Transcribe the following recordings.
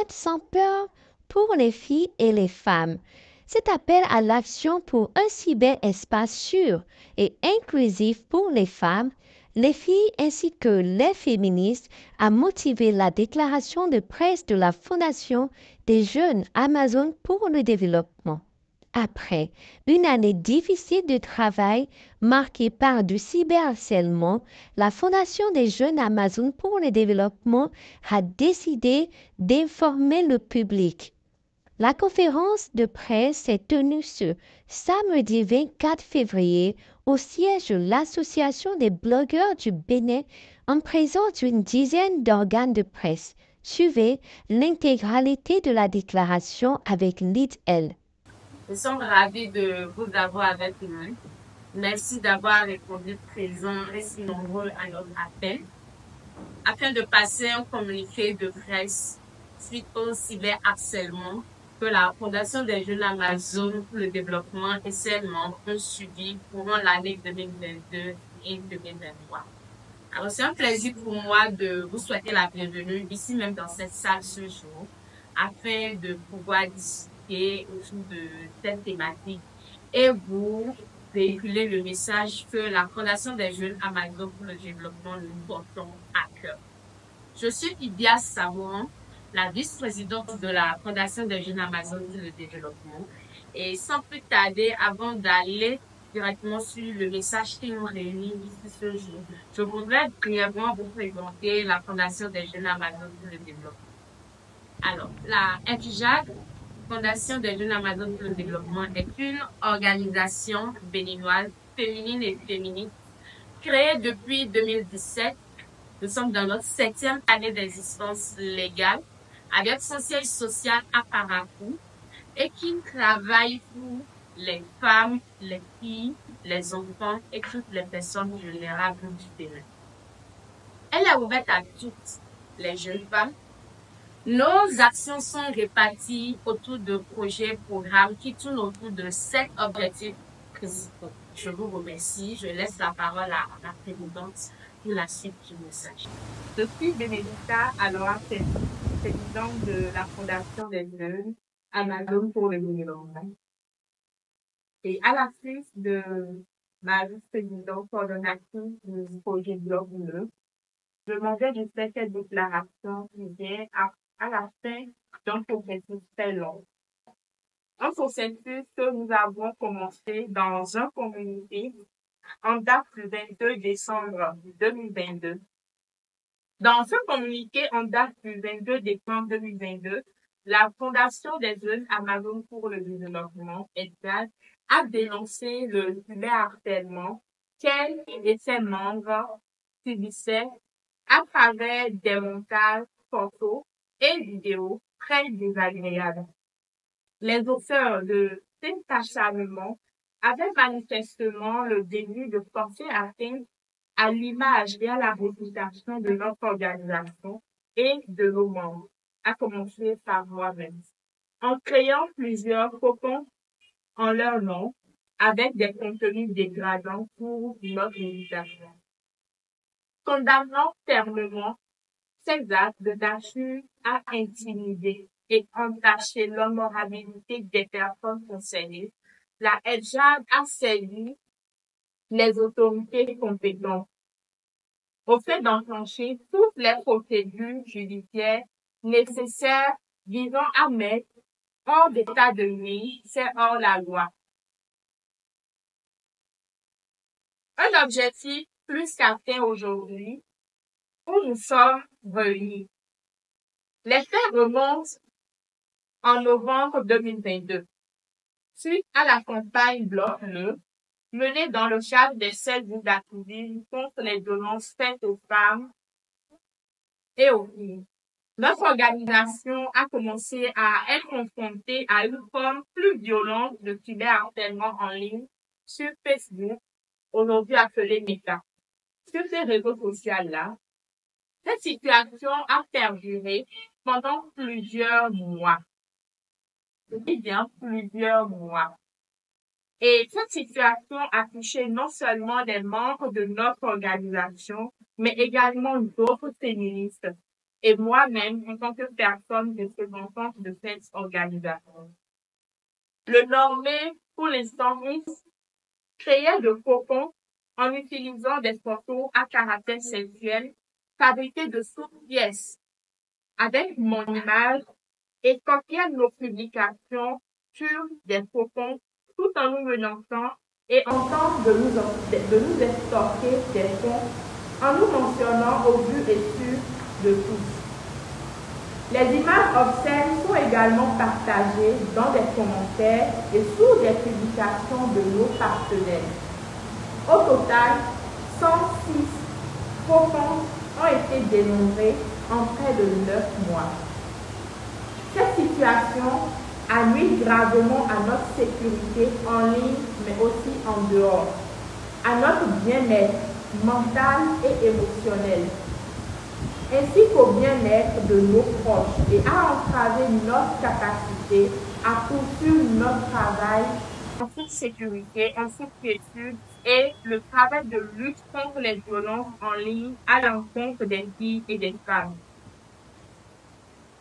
Internet sans peur pour les filles et les femmes. Cet appel à l'action pour un cyberespace sûr et inclusif pour les femmes, les filles ainsi que les féministes a motivé la déclaration de presse de la Fondation des jeunes Amazon pour le développement. Après une année difficile de travail marquée par du cyberharcèlement, la Fondation des jeunes Amazon pour le développement a décidé d'informer le public. La conférence de presse s'est tenue ce samedi 24 février au siège de l'Association des blogueurs du Bénin en présence d'une dizaine d'organes de presse. Suivez l'intégralité de la déclaration avec Lyd L. Nous sommes ravis de vous avoir avec nous. Merci d'avoir répondu présent et si nombreux à notre appel afin de passer un communiqué de presse suite au cyberharcèlement que la Fondation des jeunes Amazon pour le développement et ses membres ont subi pendant l'année 2022 et 2023. Alors, c'est un plaisir pour moi de vous souhaiter la bienvenue ici même dans cette salle ce jour afin de pouvoir discuter autour de cette thématique et vous véhiculer le message que la Fondation des jeunes Amazon pour le développement nous portons à cœur. Je suis Idia Savon, la vice-présidente de la Fondation des jeunes Amazon pour le développement. Et sans plus tarder, avant d'aller directement sur le message qui nous réunit ici ce jour, je voudrais brièvement vous présenter la Fondation des jeunes Amazon pour le développement. Alors, la FJAD, Fondation des jeunes Amazon pour le développement, est une organisation béninoise féminine et féministe créée depuis 2017. Nous sommes dans notre 7e année d'existence légale avec son siège social à Parakou et qui travaille pour les femmes, les filles, les enfants et toutes les personnes vulnérables du Bénin. Elle est ouverte à toutes les jeunes femmes. Nos actions sont réparties autour de projets, programmes qui tournent autour de 7 objectifs principaux. Je vous remercie. Je laisse la parole à la présidente pour la suite du message. Je suis Bénédicta Aloha, présidente de la Fondation des jeunes Amazon pour le développement. Et à la suite de ma vice-présidente coordonnatrice du projet Blog Bleu, je m'en vais de faire cette déclaration qui vient à la fin d'un processus très long. Un processus que nous avons commencé dans un communiqué en date du 22 décembre 2022. Dans ce communiqué en date du 22 décembre 2022, la Fondation des jeunes Amazon pour le développement, FJAD, a dénoncé le cyberharcèlement qu'elle et ses membres subissaient à travers des montages photos et vidéos très désagréables. Les auteurs de cet acharnement avaient manifestement le désir de porter atteinte à l'image et à la réputation de notre organisation et de nos membres, à commencer par moi-même, en créant plusieurs copons en leur nom avec des contenus dégradants pour notre organisation. Condamnant fermement ces actes de nature à intimider et entacher l'honorabilité des personnes concernées, la FJAD a saisi les autorités compétentes au fait d'enclencher toutes les procédures judiciaires nécessaires visant à mettre hors d'état de nuire ces hors-la-loi. Un objectif plus qu'atteint aujourd'hui où nous sommes réunis. Les faits remontent en novembre 2022. Suite à la campagne Blog Bleu, menée dans le cadre des 7 jours d'activisme contre les violences faites aux femmes et aux filles. Notre organisation a commencé à être confrontée à une forme plus violente de cyberharcèlement en ligne sur Facebook, aujourd'hui appelé Meta. Sur ces réseaux sociaux-là, cette situation a perduré pendant plusieurs mois. Je dis bien plusieurs mois. Et cette situation a touché non seulement les membres de notre organisation, mais également d'autres féministes et moi-même en tant que personne représentante de cette organisation. Le normé, pour l'instant, créait de cocons en utilisant des photos à caractère sexuel fabriquées de toutes pièces avec mon image et copiait nos publications sur des cocons tout en nous menaçant et en tentant de nous extorquer des fonds en nous mentionnant au vu et su de tous. Les images obscènes sont également partagées dans des commentaires et sous des publications de nos partenaires. Au total, 106 faux comptes ont été dénombrés en près de 9 mois. Cette situation a nui gravement à notre sécurité en ligne, mais aussi en dehors, à notre bien-être mental et émotionnel, ainsi qu'au bien-être de nos proches et a entravé notre capacité à poursuivre notre travail en toute sécurité, en toute quiétude et le travail de lutte contre les violences en ligne à l'encontre des filles et des femmes.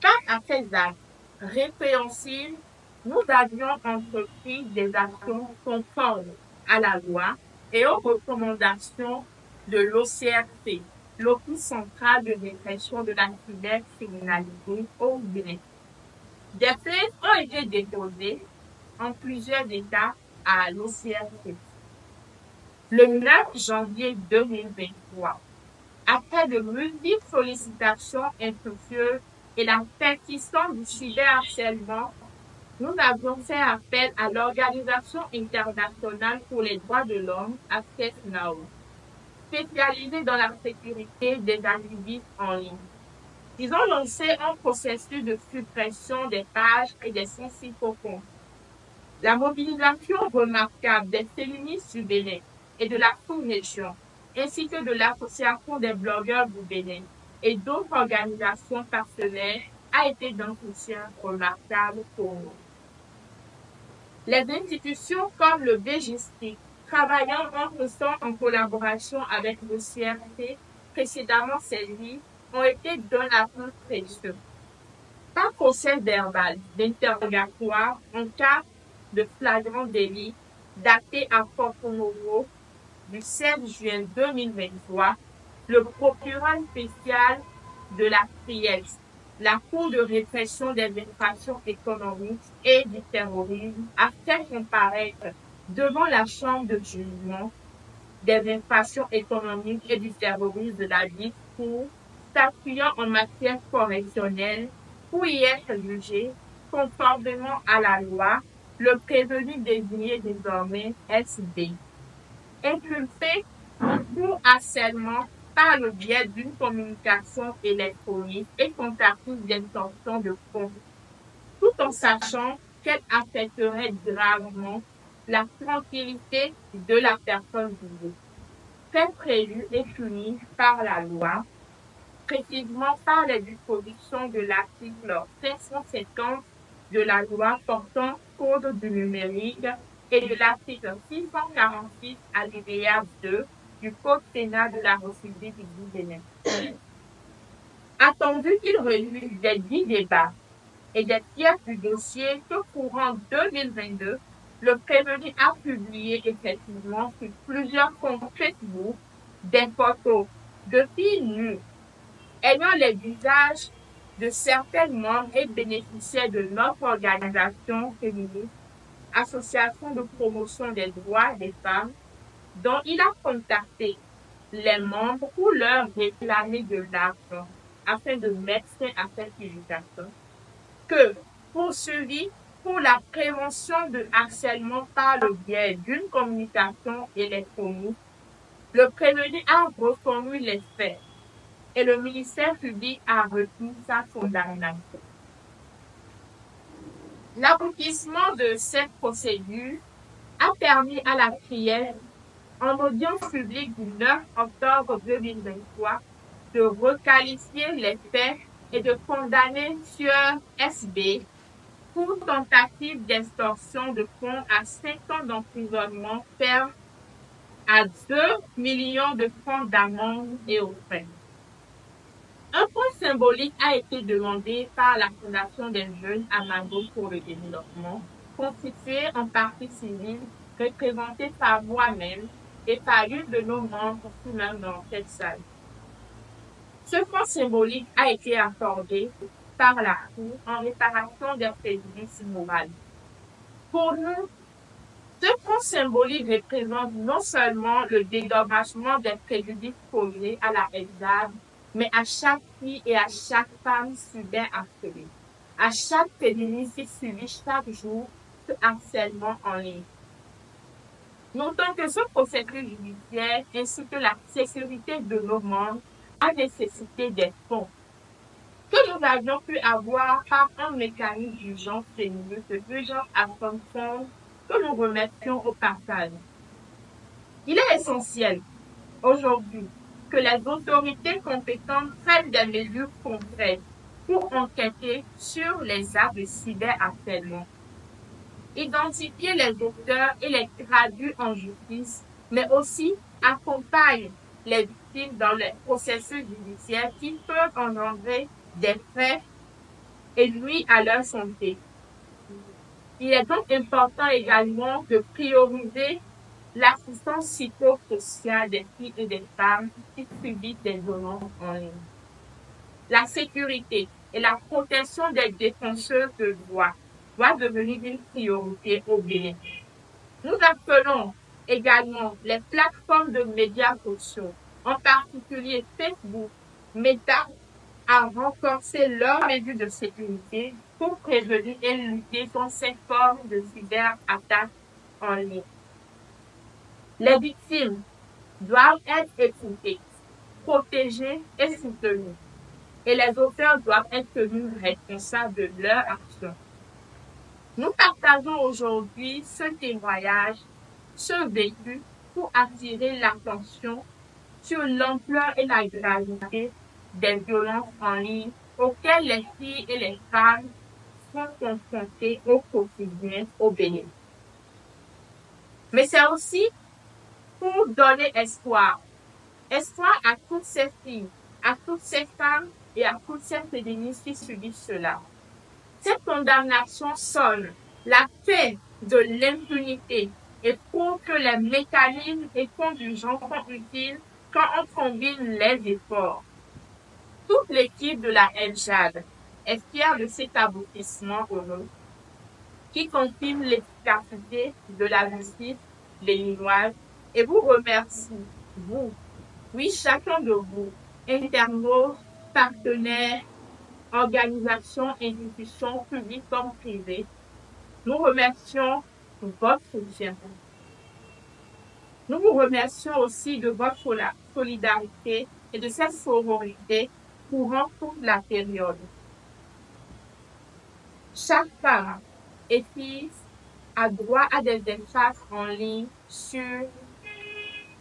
Face à ces actes répréhensibles, nous avions entrepris des actions conformes à la loi et aux recommandations de l'OCRC, l'Office central de répression de la cybercriminalité au Bénin. Des plaintes ont été déposées en plusieurs États à l'OCRC. Le 9 janvier 2023, après de multiples sollicitations infructueuses et la persistance du cyberharcèlement, nous avions fait appel à l'Organisation internationale pour les droits de l'homme, Access Now, spécialisée dans la sécurité des individus en ligne. Ils ont lancé un processus de suppression des pages et des principaux comptes. La mobilisation remarquable des féministes du Bénin et de la sous-région, ainsi que de l'Association des blogueurs du Bénin et d'autres organisations partenaires a été d'un soutien remarquable pour nous. Les institutions comme le BGST, travaillant en collaboration avec le CRT, précédemment servi, ont été d'un appui précieux. Par procès verbal d'interrogatoire en cas de flagrant délit daté à Porto-Novo du 16 juin 2023, le procureur spécial de la CRIEX, la Cour de répression des infractions économiques et du terrorisme, a fait comparaître devant la Chambre de jugement des infractions économiques et du terrorisme de la dite Cour, s'appuyant en matière correctionnelle pour y être jugé conformément à la loi, le prévenu désigné désormais SB, inculpé pour harcèlement par le biais d'une communication électronique et tentative d'extorsion de fonds, tout en sachant qu'elle affecterait gravement la tranquillité de la personne visée. Fait prévu et puni par la loi, précisément par les dispositions de l'article 550 de la loi portant code du numérique et de l'article 646 alinéa 2 du code pénal de la République du Bénin. Attendu qu'il réunisse des 10 débats et des pièces du dossier que courant 2022, le prévenu a publié effectivement sur plusieurs comptes Facebook des photos de filles nues ayant les visages de certains membres et bénéficiaires de notre organisation féministe, Association de promotion des droits des femmes, dont il a contacté les membres pour leur réclamer de l'argent afin de mettre fin à cette publication, que poursuivi pour la prévention de harcèlement par le biais d'une communication électronique, le prévenu a reconnu les faits et le ministère public a retenu sa condamnation. L'aboutissement de cette procédure a permis à la CRIEX, en audience publique du 9 octobre 2023, de requalifier les faits et de condamner Sieur SB pour tentative d'extorsion de fonds à 5 ans d'emprisonnement ferme à 2 millions de francs d'amende et aux frais. Un point symbolique a été demandé par la Fondation des jeunes Amago pour le développement, constituée en partie civile, représentée par moi-même et par une de nos membres ici même dans cette salle. Ce fonds symbolique a été accordé par la Cour en réparation des préjudices moraux. Pour nous, ce fonds symbolique représente non seulement le dédommagement des préjudices causés à la FJAD, mais à chaque fille et à chaque femme cyberharcelée, à chaque féministe qui subit chaque jour ce harcèlement en ligne. Notons que ce processus judiciaire ainsi que la sécurité de nos membres a nécessité des fonds que nous avions pu avoir par un mécanisme d'urgence féminine, de urgence à fonds que nous remercions au passage. Il est essentiel aujourd'hui que les autorités compétentes prennent des mesures concrètes pour enquêter sur les actes de cyberharcèlement, identifier les auteurs et les traduire en justice, mais aussi accompagnent les victimes dans les processus judiciaires qui peuvent engendrer des faits et nuire à leur santé. Il est donc important également de prioriser l'assistance psychosociale des filles et des femmes qui subissent des violences en ligne. La sécurité et la protection des défenseurs de droits doit devenir une priorité au Bénin. Nous appelons également les plateformes de médias sociaux, en particulier Facebook, Meta, à renforcer leurs mesures de sécurité pour prévenir et lutter contre ces formes de cyberattaques en ligne. Les victimes doivent être écoutées, protégées et soutenues, et les auteurs doivent être tenus responsables de leurs actions. Nous partageons aujourd'hui ce témoignage, ce vécu pour attirer l'attention sur l'ampleur et la gravité des violences en ligne auxquelles les filles et les femmes sont confrontées au quotidien au Bénin. Mais c'est aussi pour donner espoir. Espoir à toutes ces filles, à toutes ces femmes et à toutes ces féministes qui subissent cela. Cette condamnation sonne la fin de l'impunité et prouve que les mécanismes et fonds d'urgence sont utiles quand on combine les efforts. Toute l'équipe de la FJAD est fière de cet aboutissement heureux qui confirme l'efficacité de la justice béninoise et vous remercie, vous, oui, chacun de vous, internautes, partenaires, organisations, institutions publiques comme privées. Nous remercions votre soutien. Nous vous remercions aussi de votre solidarité et de cette sororité courant toute la période. Chaque femme et fille a droit à des espaces en ligne sûrs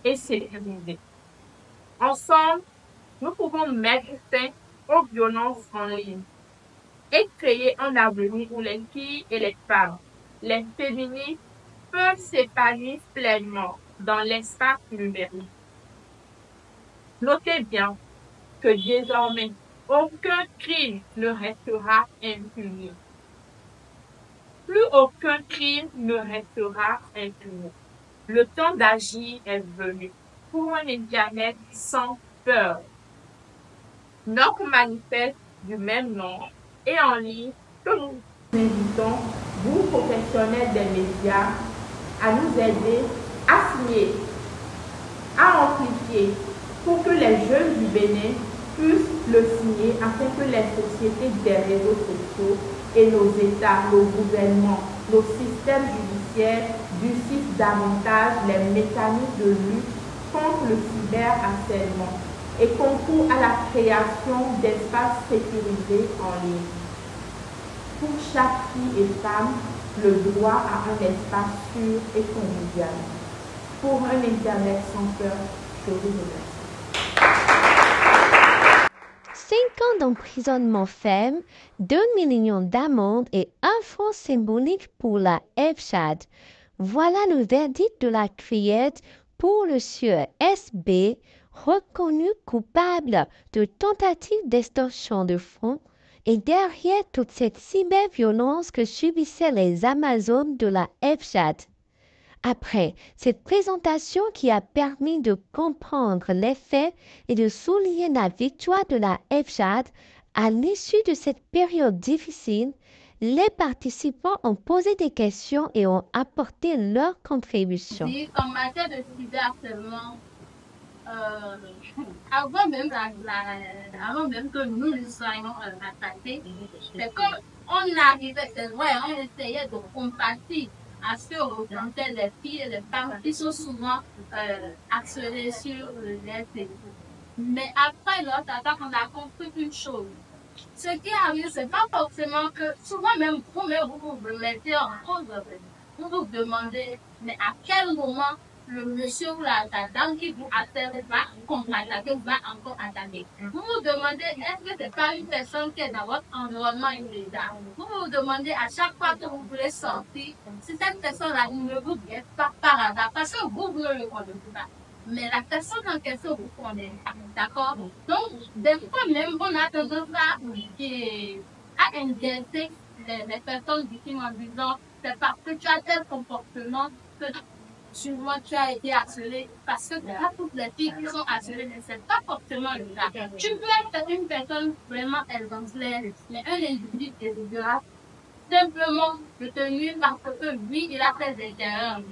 et sécurisés. Ensemble, nous pouvons mettre fin aux violences en ligne et créer un avenir où les filles et les femmes, les féministes, peuvent s'épanouir pleinement dans l'espace numérique. Notez bien que désormais, aucun crime ne restera impuni. Plus aucun crime ne restera impuni. Le temps d'agir est venu pour un Internet sans peur. Notre manifeste du même nom est en ligne que nous invitons, vous professionnels des médias, à nous aider à signer, à amplifier pour que les jeunes du Bénin puissent le signer afin que les sociétés des réseaux sociaux et nos États, nos gouvernements, nos systèmes judiciaires durcissent davantage les mécanismes de lutte contre le cyberharcèlement et concourent à la création d'espaces sécurisés en ligne. Pour chaque fille et femme, le droit à un espace sûr et convivial. Pour un Internet sans peur, je vous remercie. 5 ans d'emprisonnement ferme, 2 millions d'amendes et un fonds symbolique pour la FJAD. Voilà le verdict de la criette pour le sieur SB, reconnu coupable de tentative d'extorsion de fonds et derrière toute cette cyberviolence que subissaient les Amazones de la FJAD. Après cette présentation qui a permis de comprendre les faits et de souligner la victoire de la FJAD, à l'issue de cette période difficile, les participants ont posé des questions et ont apporté leur contribution. En matière de cyberharcèlement, avant même que nous soyons attaqués, c'est qu'on arrivait, c'est vrai, on essayait de compatir à ce que représentaient les filles et les femmes qui sont souvent harcelées sur les télés. Mais après notre attaque, on a compris une chose. Ce qui arrive, c'est pas forcément que, souvent même vous vous mettez en cause, vous vous demandez, mais à quel moment le monsieur ou la dame qui vous harcèle va contre-attaquer ou va encore attaquer. Vous vous demandez, est-ce que c'est pas une personne qui est dans votre environnement immédiat? Vous vous demandez à chaque fois que vous voulez sortir, si cette personne-là ne vous guette pas par hasard, parce que vous ne le connaissez pas. Mais la personne en question vous connaît. D'accord? Donc, des fois même, on a tendance à injecter les personnes victimes en disant c'est parce que tu as tel comportement que souvent tu as été harcelé. Parce que pas toutes les filles qui sont harcelées ne c'est pas forcément le cas. Tu peux être une personne vraiment exemplaire, mais un individu désirable simplement de te nuire parce que lui, il a fait des erreurs.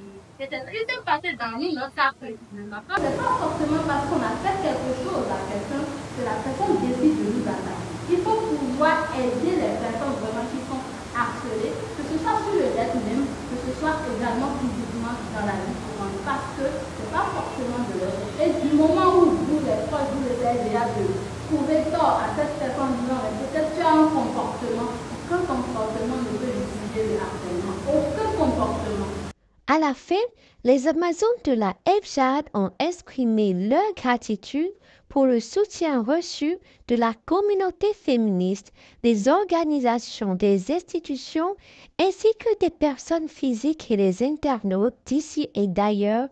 Il s'est passé dans une autre cas précisément. Ce n'est pas forcément parce qu'on a fait quelque chose à quelqu'un que la personne décide de nous attaquer. Il faut pouvoir aider les personnes vraiment qui sont harcelées, que ce soit sur le net même, que ce soit également physiquement dans la vie courante, parce que ce n'est pas forcément de leur fait. Et du moment où vous, les proches, vous essayez déjà de trouver tort à cette personne disant, peut-être tu as un comportement, aucun comportement ne peut justifier le harcèlement. Aucun comportement. À la fin, les Amazones de la FJAD ont exprimé leur gratitude pour le soutien reçu de la communauté féministe, des organisations, des institutions, ainsi que des personnes physiques et des internautes d'ici et d'ailleurs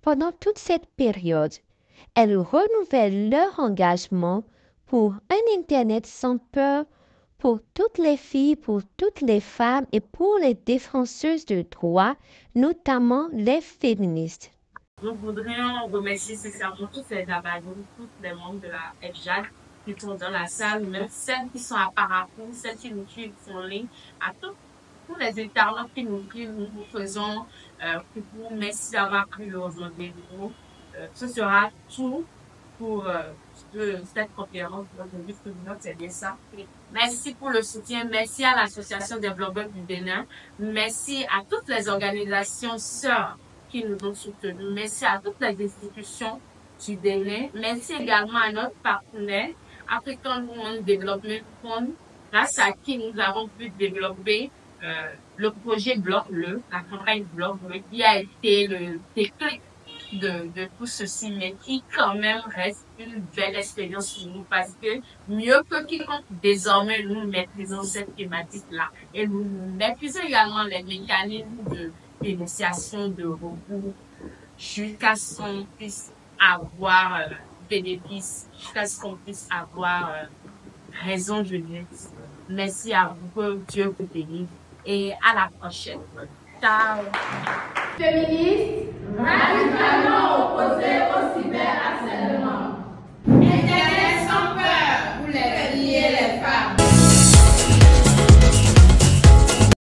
pendant toute cette période. Elles renouvellent leur engagement pour un Internet sans peur, pour toutes les filles, pour toutes les femmes et pour les défenseuses de droits, notamment les féministes. Nous voudrions remercier sincèrement tous ces Amazones, tous les membres de la FJAD qui sont dans la salle, même celles qui sont à Parapou, celles qui nous suivent en ligne, à tous les internautes qui nous faisons coucou, merci d'avoir pris le rendez-vous. Ce sera tout pour cette conférence aujourd'hui. C'est bien ça. Merci pour le soutien. Merci à l'Association des blogueurs du Bénin. Merci à toutes les organisations sœurs qui nous ont soutenus. Merci à toutes les institutions du Bénin. Merci également à notre partenaire, African Women Development Fund, grâce à qui nous avons pu développer le projet Bloc-le, la campagne Bloc-le, qui a été le déclic de tout ceci, mais qui quand même reste une belle expérience pour nous parce que mieux que quiconque, désormais, nous maîtrisons cette thématique-là et nous maîtrisons également les mécanismes d'initiation de recours jusqu'à ce qu'on puisse avoir bénéfice, jusqu'à ce qu'on puisse avoir raison de vivre. Merci à vous, que Dieu vous bénisse et à la prochaine. Ciao. Féministe, radicalement opposée au cyberharcèlement.